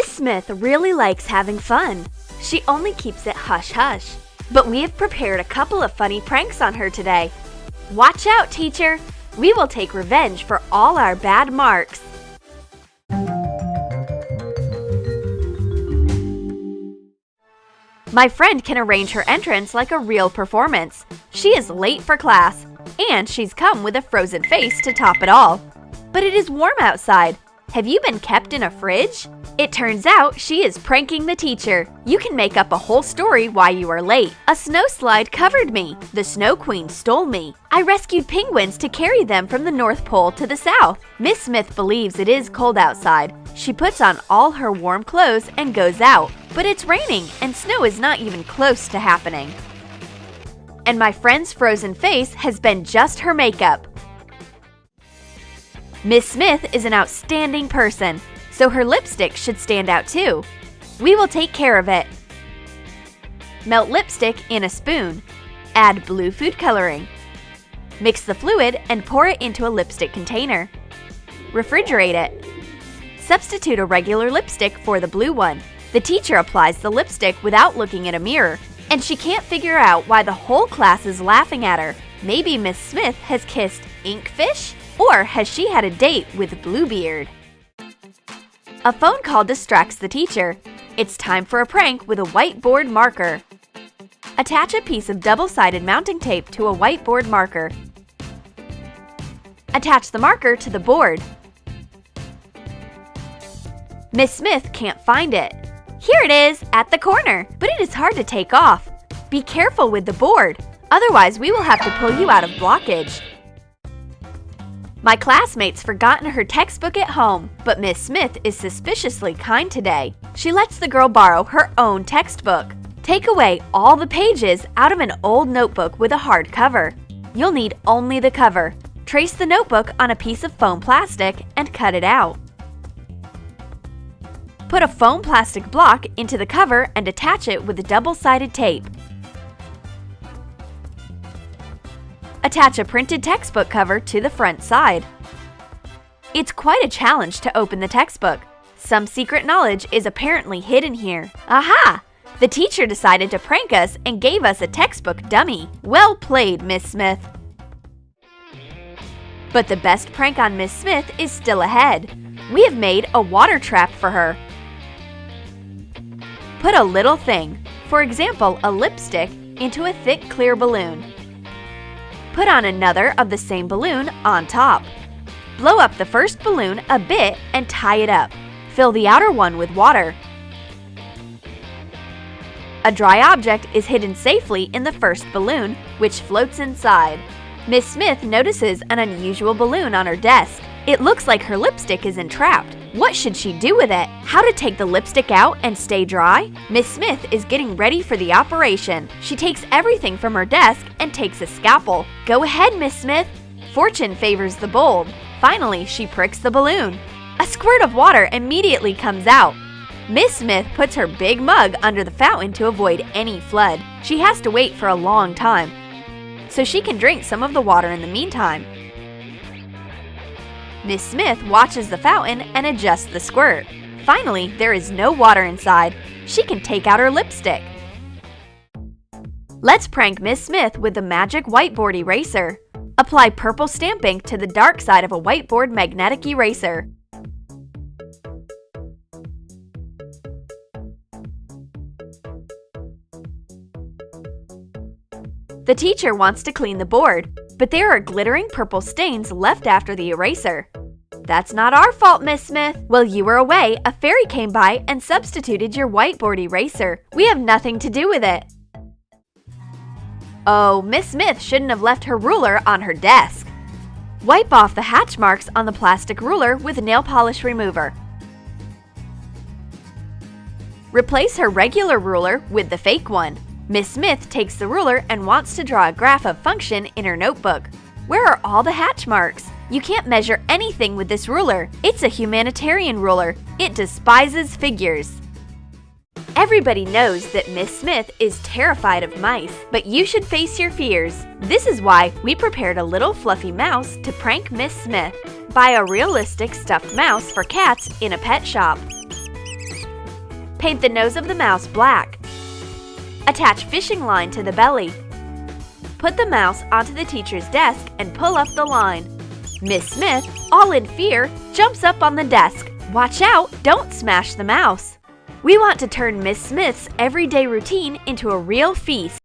Miss Smith really likes having fun. She only keeps it hush-hush. But we have prepared a couple of funny pranks on her today. Watch out, teacher! We will take revenge for all our bad marks. My friend can arrange her entrance like a real performance. She is late for class, and she's come with a frozen face to top it all. But it is warm outside. Have you been kept in a fridge? It turns out she is pranking the teacher. You can make up a whole story why you are late. A snowslide covered me. The Snow Queen stole me. I rescued penguins to carry them from the North Pole to the South. Miss Smith believes it is cold outside. She puts on all her warm clothes and goes out. But it's raining and snow is not even close to happening. And my friend's frozen face has been just her makeup. Miss Smith is an outstanding person, so her lipstick should stand out too. We will take care of it. Melt lipstick in a spoon. Add blue food coloring. Mix the fluid and pour it into a lipstick container. Refrigerate it. Substitute a regular lipstick for the blue one. The teacher applies the lipstick without looking at a mirror, and she can't figure out why the whole class is laughing at her. Maybe Miss Smith has kissed Inkfish? Or has she had a date with Bluebeard? A phone call distracts the teacher. It's time for a prank with a whiteboard marker. Attach a piece of double-sided mounting tape to a whiteboard marker. Attach the marker to the board. Miss Smith can't find it. Here it is, at the corner, but it is hard to take off. Be careful with the board, otherwise we will have to pull you out of blockage. My classmate's forgotten her textbook at home, but Miss Smith is suspiciously kind today. She lets the girl borrow her own textbook. Take away all the pages out of an old notebook with a hard cover. You'll need only the cover. Trace the notebook on a piece of foam plastic and cut it out. Put a foam plastic block into the cover and attach it with double-sided tape. Attach a printed textbook cover to the front side. It's quite a challenge to open the textbook. Some secret knowledge is apparently hidden here. Aha! The teacher decided to prank us and gave us a textbook dummy. Well played, Miss Smith. But the best prank on Miss Smith is still ahead. We have made a water trap for her. Put a little thing, for example a lipstick, into a thick clear balloon. Put on another of the same balloon on top. Blow up the first balloon a bit and tie it up. Fill the outer one with water. A dry object is hidden safely in the first balloon, which floats inside. Miss Smith notices an unusual balloon on her desk. It looks like her lipstick is entrapped. What should she do with it? How to take the lipstick out and stay dry? Miss Smith is getting ready for the operation. She takes everything from her desk and takes a scalpel. Go ahead, Miss Smith. Fortune favors the bold. Finally, she pricks the balloon. A squirt of water immediately comes out. Miss Smith puts her big mug under the fountain to avoid any flood. She has to wait for a long time, so she can drink some of the water in the meantime. Miss Smith watches the fountain and adjusts the squirt. Finally, there is no water inside. She can take out her lipstick. Let's prank Miss Smith with the magic whiteboard eraser. Apply purple stamp ink to the dark side of a whiteboard magnetic eraser. The teacher wants to clean the board, but there are glittering purple stains left after the eraser. That's not our fault, Miss Smith. While you were away, a fairy came by and substituted your whiteboard eraser. We have nothing to do with it. Oh, Miss Smith shouldn't have left her ruler on her desk. Wipe off the hatch marks on the plastic ruler with nail polish remover. Replace her regular ruler with the fake one. Miss Smith takes the ruler and wants to draw a graph of function in her notebook. Where are all the hatch marks? You can't measure anything with this ruler. It's a humanitarian ruler. It despises figures. Everybody knows that Miss Smith is terrified of mice, but you should face your fears. This is why we prepared a little fluffy mouse to prank Miss Smith. Buy a realistic stuffed mouse for cats in a pet shop. Paint the nose of the mouse black. Attach fishing line to the belly. Put the mouse onto the teacher's desk and pull up the line. Miss Smith, all in fear, jumps up on the desk. Watch out, don't smash the mouse. We want to turn Miss Smith's everyday routine into a real feast.